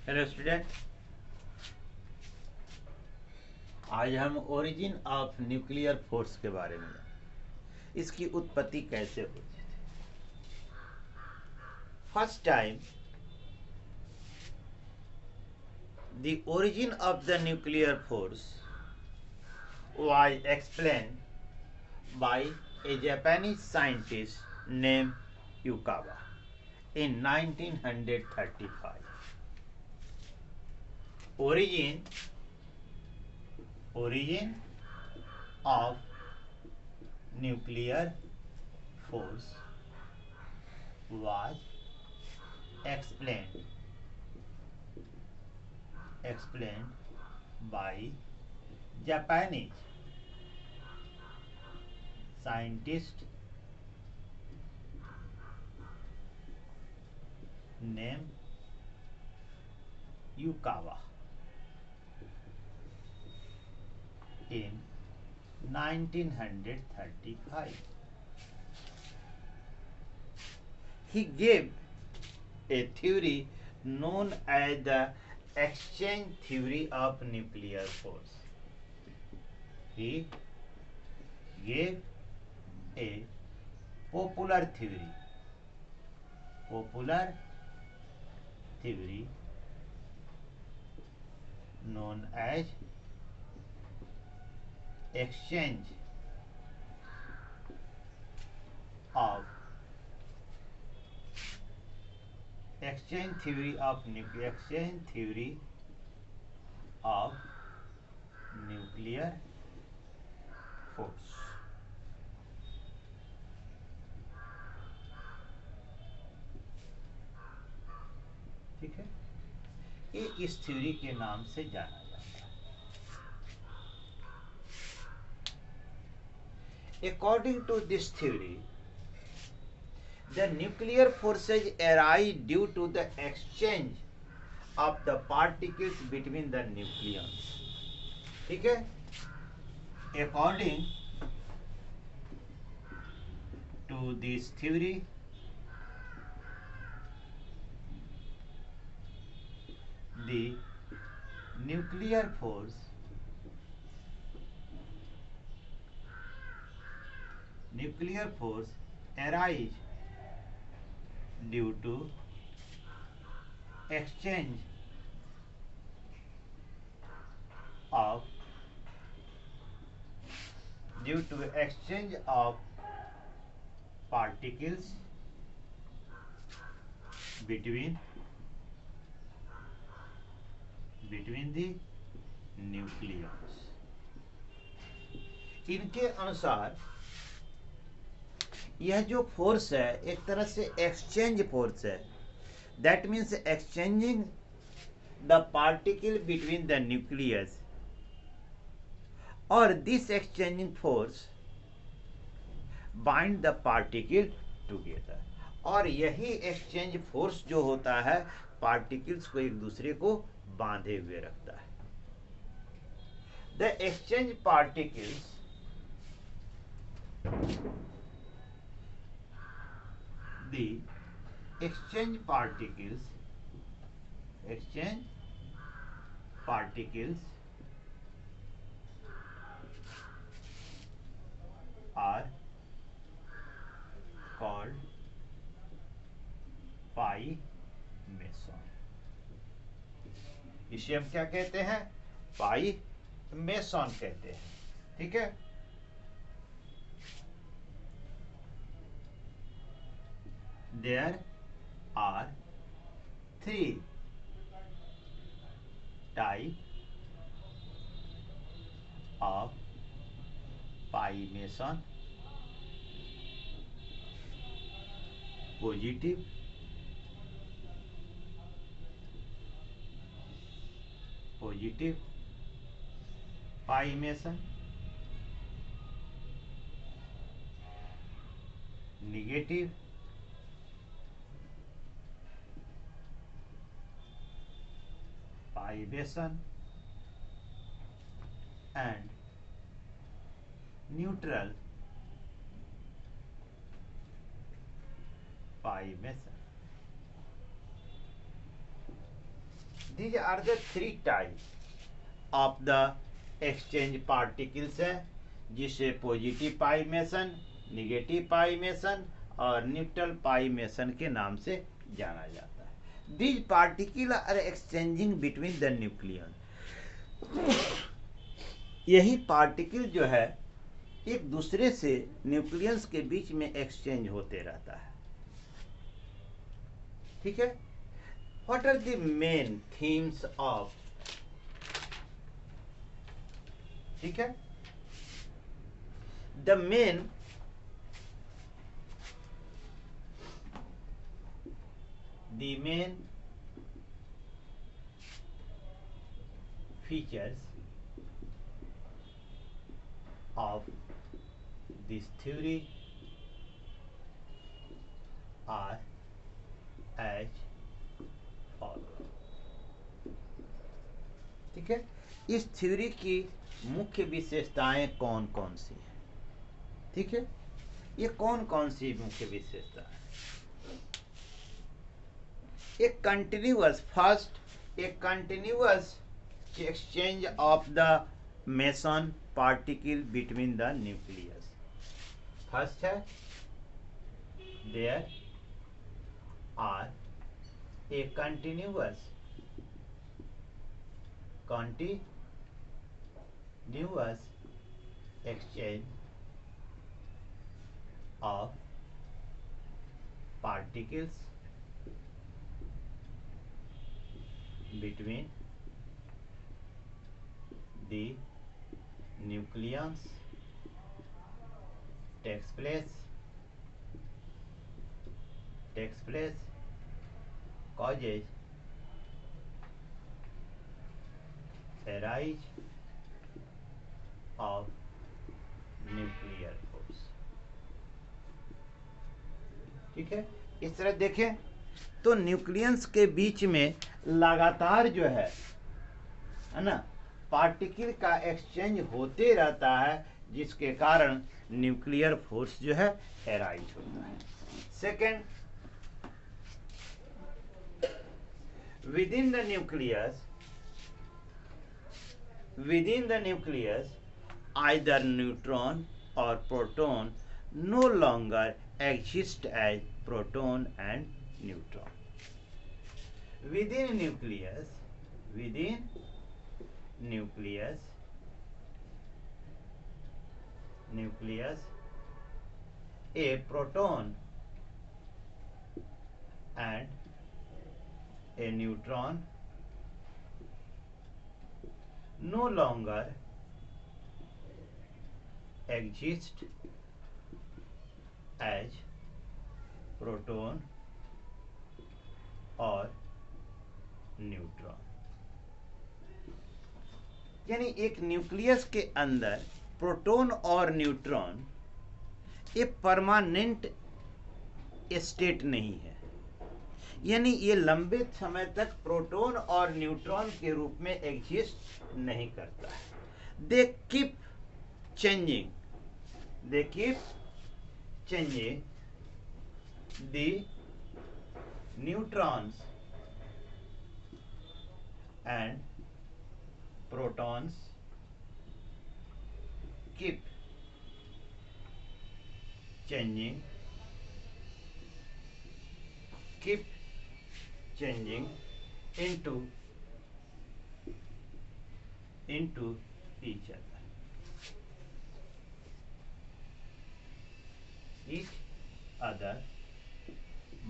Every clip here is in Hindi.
हेलो स्टूडेंट, आज हम ओरिजिन ऑफ न्यूक्लियर फोर्स के बारे में, इसकी उत्पत्ति कैसे हुई थी। First time the origin of the nuclear force was explained by a Japanese scientist named Yukawa in 1935. Origin of nuclear force was explained by Japanese scientist named Yukawa in 1935. He gave a theory known as the exchange theory of nuclear force. He gave a popular theory known as exchange theory of nuclear force. ठीक है, ये इस थ्योरी के नाम से जाना जाता है। According to this theory, the nuclear forces arise due to the exchange of the particles between the nucleons. ठीक है, according to this theory, the nuclear force arise due to exchange of particles between the nucleons. इनके अनुसार यह जो फोर्स है एक तरह से एक्सचेंज फोर्स है. That means exchanging the particle between the nucleus, और this exchanging force bind the particle together. और यही एक्सचेंज फोर्स जो होता है पार्टिकल्स को एक दूसरे को बांधे हुए रखता है. The exchange particles are called pi mason. इसे हम क्या कहते हैं? पाई मेसन कहते हैं. ठीक है, there are 3 types of pi meson: positive, pi meson, negative pi meson, and neutral pi meson. These are the three types of the exchange particles है, जिसे पॉजिटिव पाई मेसन, निगेटिव पाई मेसन और न्यूट्रल पाई मेसन के नाम से जाना जाता है। These particles are exchanging between the nucleon. यही पार्टिकल जो है एक दूसरे से न्यूक्लियस के बीच में एक्सचेंज होते रहता है। ठीक है। What are the main themes of, ठीक है, the main features of this theory are as follows. ठीक है, इस थ्योरी की मुख्य विशेषताएं कौन कौन सी हैं? ठीक है, ये कौन कौन सी मुख्य विशेषता है? एक कंटिन्यूअस, फर्स्ट एक continuous exchange of the meson particle between the nucleus. First है, there are a continuous exchange of particles between the nucleons takes place causes arise of nuclear force. ठीक है, इस तरह देखें तो न्यूक्लियस के बीच में लगातार जो है ना, पार्टिकल का एक्सचेंज होते रहता है, जिसके कारण न्यूक्लियर फोर्स जो है एराइज होता है। Second, within the nucleus either neutron or proton no longer exist as proton and neutron. Within nucleus a proton and a neutron no longer exist as proton और न्यूट्रॉन। यानी एक न्यूक्लियस के अंदर प्रोटॉन और न्यूट्रॉन एक परमानेंट स्टेट नहीं है, यानी ये लंबे समय तक प्रोटॉन और न्यूट्रॉन के रूप में एग्जिस्ट नहीं करता है। They keep changing the neutrons and protons keep changing into each other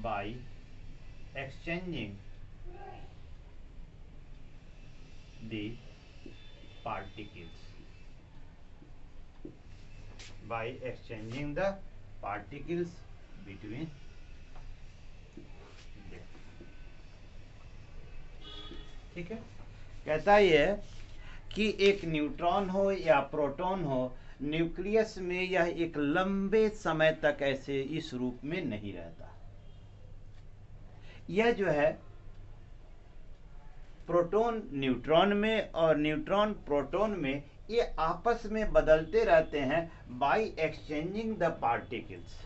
by exchanging the particles between them। ठीक है, कहता ये है कि एक न्यूट्रॉन हो या प्रोटॉन हो, न्यूक्लियस में यह एक लंबे समय तक ऐसे इस रूप में नहीं रहता। यह जो है प्रोटॉन न्यूट्रॉन में और न्यूट्रॉन प्रोटॉन में ये आपस में बदलते रहते हैं बाय एक्सचेंजिंग द पार्टिकल्स।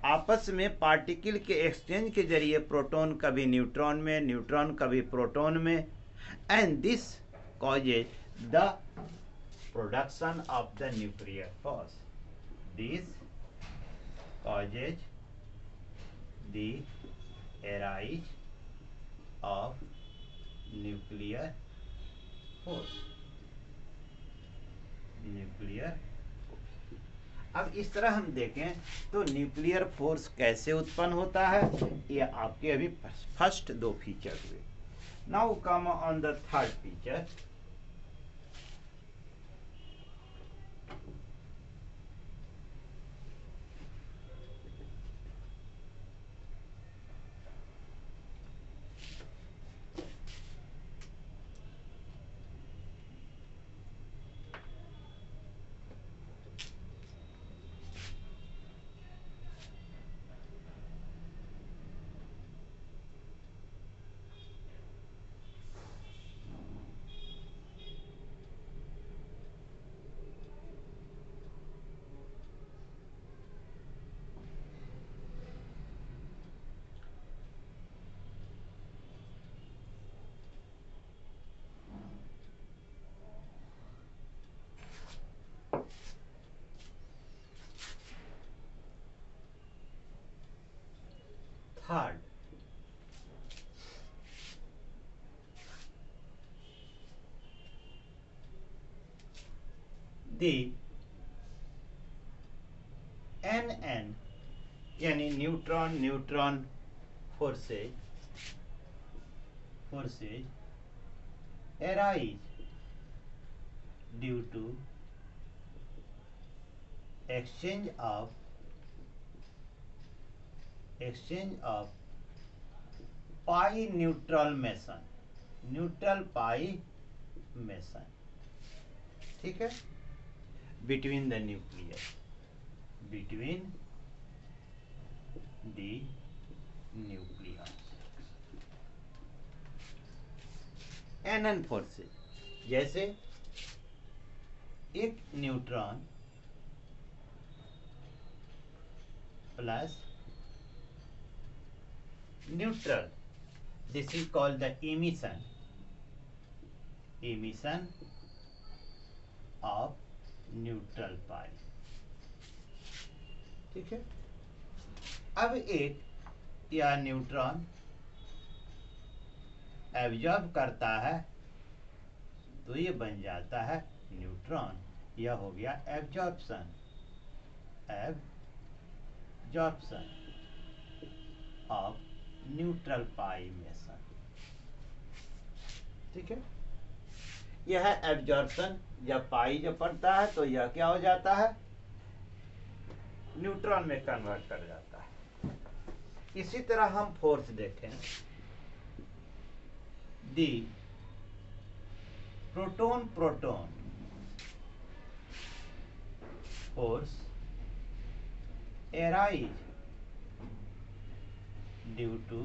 आपस में पार्टिकल के एक्सचेंज के जरिए प्रोटॉन कभी न्यूट्रॉन में, न्यूट्रॉन कभी प्रोटॉन में, and this causes the production of the nuclear force. This causes the arise of nuclear force. Nuclear. अब इस तरह हम देखें तो न्यूक्लियर फोर्स कैसे उत्पन्न होता है, ये आपके अभी फर्स्ट दो फीचर हुए. Now come on the third feature. Third, the NN यानी neutron forces arise due to exchange of pi neutral meson, ठीक है, between the nucleus, between the nucleus. NN forces जैसे एक neutron plus neutral, this is called the emission of neutral pi, ठीक है. अब एक या न्यूट्रॉन एब्जॉर्ब करता है तो ये बन जाता है न्यूट्रॉन. यह हो गया absorption of neutral pi mason, ठीक है. यह एब्जॉर्प्शन जब पाई जब पड़ता है तो यह क्या हो जाता है, न्यूट्रॉन में कन्वर्ट कर जाता है. इसी तरह हम फोर्स देखें. The proton force arise due to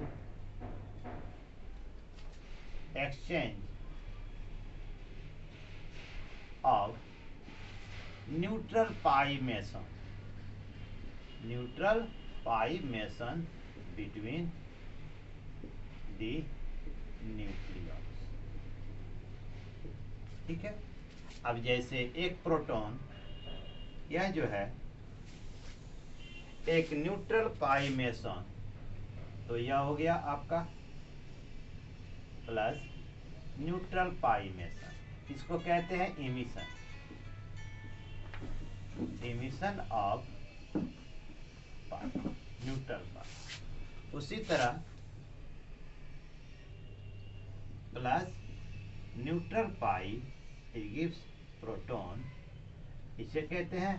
exchange of neutral pi meson between the nucleus, ठीक है. अब जैसे एक प्रोटॉन यह जो है एक न्यूट्रल पाई मेसन, तो यह हो गया आपका प्लस न्यूट्रल पाई मेसन. इसको कहते हैं इमिशन ऑफ न्यूट्रल पाई. उसी तरह plus neutral pi it gives proton, इसे कहते हैं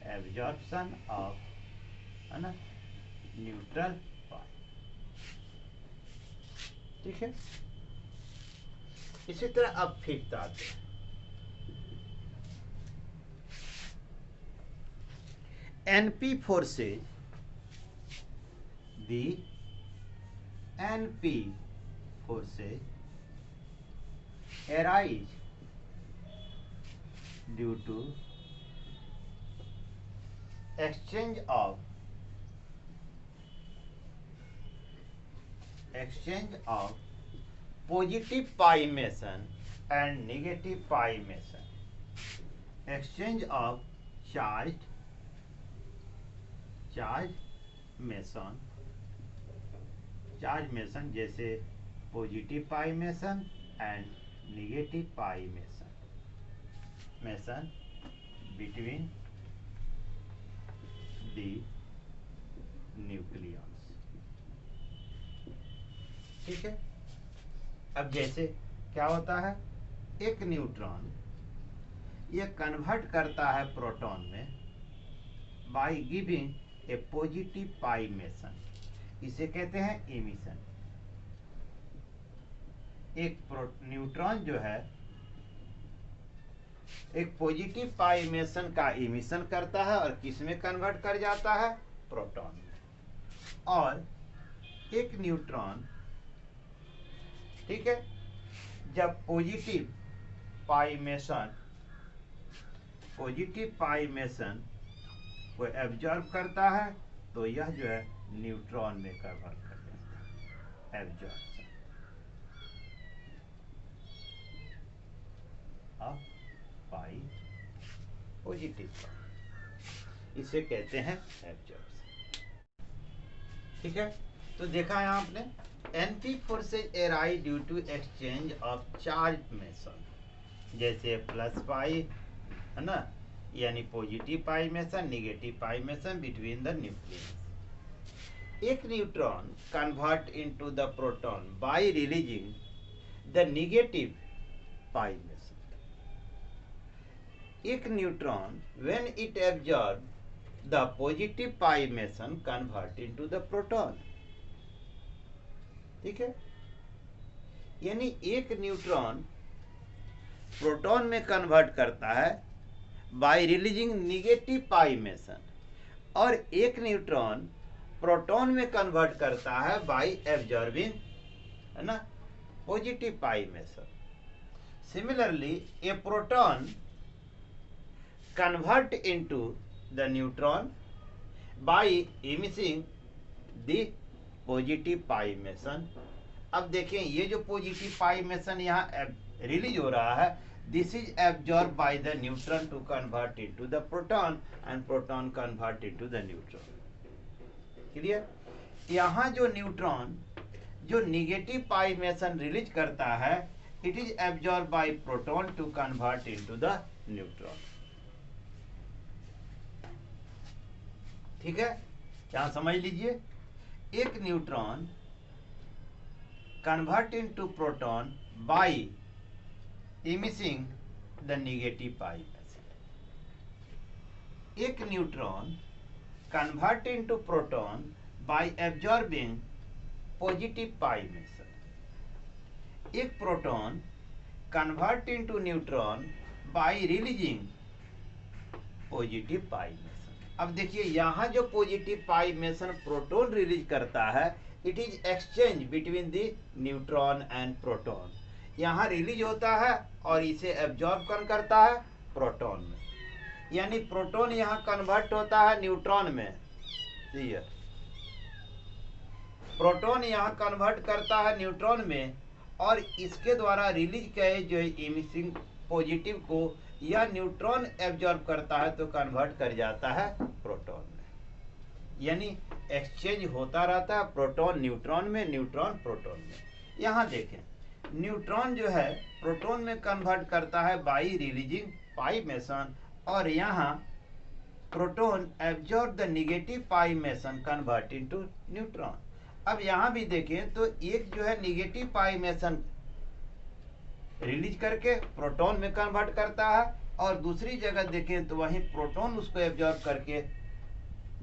एब्जॉर्प्शन ऑफ, है ना, न्यूट्रल पाई, ठीक है. इसी तरह अब फिफ्थ आते हैं. NP forces, the NP forces arise due to exchange of positive pi meson and negative pi meson, exchange of charged meson, charge meson जैसे positive pi meson and negative pi meson between the nucleons. ठीक है, अब जैसे क्या होता है, एक न्यूट्रॉन ये कन्वर्ट करता है प्रोटॉन में by giving a positive pi mason, इसे कहते हैं इमिशन। एक न्यूट्रॉन जो है एक पॉजिटिव पाई मेसन का इमिशन करता है और किस में कन्वर्ट कर जाता है, प्रोटॉन में। और एक न्यूट्रॉन, ठीक है, जब पॉजिटिव पाई मेसन को एब्जॉर्ब करता है तो यह जो है न्यूट्रॉन में कन्वर्ट कर जाता है, एब्जॉर्प्शन ऑफ पाई पॉजिटिव, इसे कहते हैं एब्जॉर्प्शन। ठीक है, तो देखा है आपने, NP forces arise due to exchange of charge meson, जैसे प्लस पाई है ना, यानी positive pi meson, negative pi meson between the nucleus. एक neutron convert into the proton by releasing the negative pi meson. एक neutron when it absorb the positive pi meson convert into the proton. ठीक है, यानी एक न्यूट्रॉन प्रोटॉन में कन्वर्ट करता है bye releasing negative pi mason, और एक न्यूट्रॉन प्रोटॉन में कन्वर्ट करता है बाय एब्जॉर्बिंग, है ना, positive pi meson. Similarly a proton convert into the neutron by emitting the positive pi meson. अब देखें, ये जो पॉजिटिव पाई मेसन यहाँ रिलीज हो रहा है, this is absorbed by the neutron to convert into the proton and proton convert into the neutron। Clear? यहाँ जो न्यूट्रॉन जो निगेटिव पाई मेसन रिलीज करता है, it is absorb by proton to convert into the neutron. ठीक है, यहाँ समझ लीजिए, एक neutron convert into proton by emitting the negative pi meson. एक neutron convert into proton by absorbing positive pi meson. एक proton convert into neutron by releasing positive pi meson. अब देखिए, यहाँ जो positive pi meson proton release करता है, it is exchange between the neutron and proton. यहाँ रिलीज होता है और इसे एब्जॉर्ब कौन करता है, प्रोटॉन में, यानी प्रोटॉन यहाँ कन्वर्ट होता है न्यूट्रॉन में, प्रोटॉन यहाँ कन्वर्ट करता है न्यूट्रॉन में, और इसके द्वारा रिलीज किए जो इमिशिंग पॉजिटिव को यह न्यूट्रॉन एब्जॉर्ब करता है तो कन्वर्ट कर जाता है प्रोटॉन में, यानी एक्सचेंज होता रहता है प्रोटॉन न्यूट्रॉन में, न्यूट्रॉन प्रोटॉन में। यहाँ देखें, न्यूट्रॉन जो है प्रोटॉन में कन्वर्ट करता है बाय रिलीजिंग पाई मेसन, और यहाँ proton absorb the negative pi meson convert into neutron. अब यहाँ भी देखें तो एक जो है नेगेटिव पाई मेसन रिलीज करके प्रोटॉन में कन्वर्ट करता है, और दूसरी जगह देखें तो वहीं प्रोटॉन उसको एब्जॉर्ब करके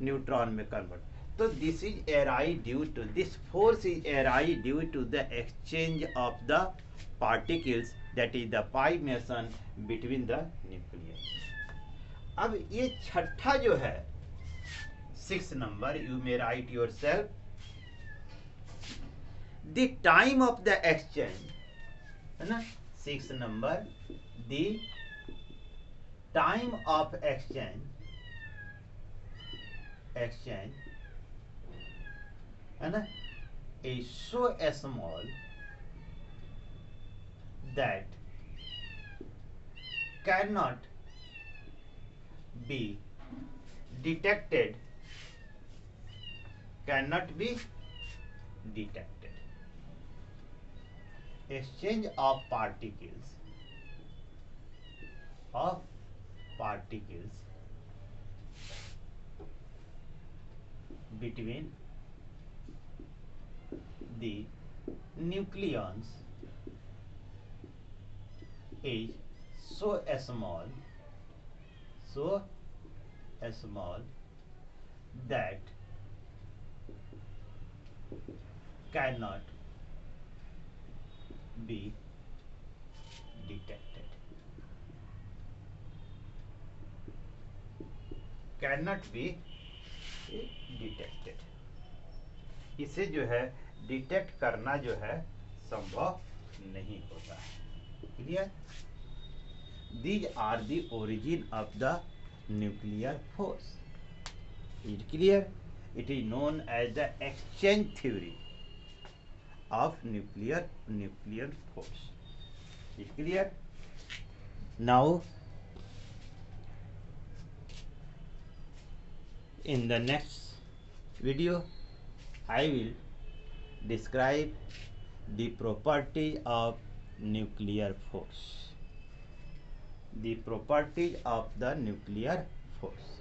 न्यूट्रॉन में कन्वर्ट। तो this is arise due to this force is arise due to the exchange of the particles, that is the pi meson between the nucleus. अब ये छठा जो है 6 number, you may write yourself, the time of the exchange, है ना, 6 number, the time of exchange exchange है ना is so small that cannot be detected cannot be detected. Exchange of particles between the nucleons is so small that cannot be detected. Cannot be detected. इसे जो है डिटेक्ट करना जो है संभव नहीं होता है. Clear? These are the origin of the nuclear force. Is it clear? It is known as the exchange theory of nuclear force. Is it clear? Now, in the next video, I will describe the properties of nuclear force. The properties of the nuclear force.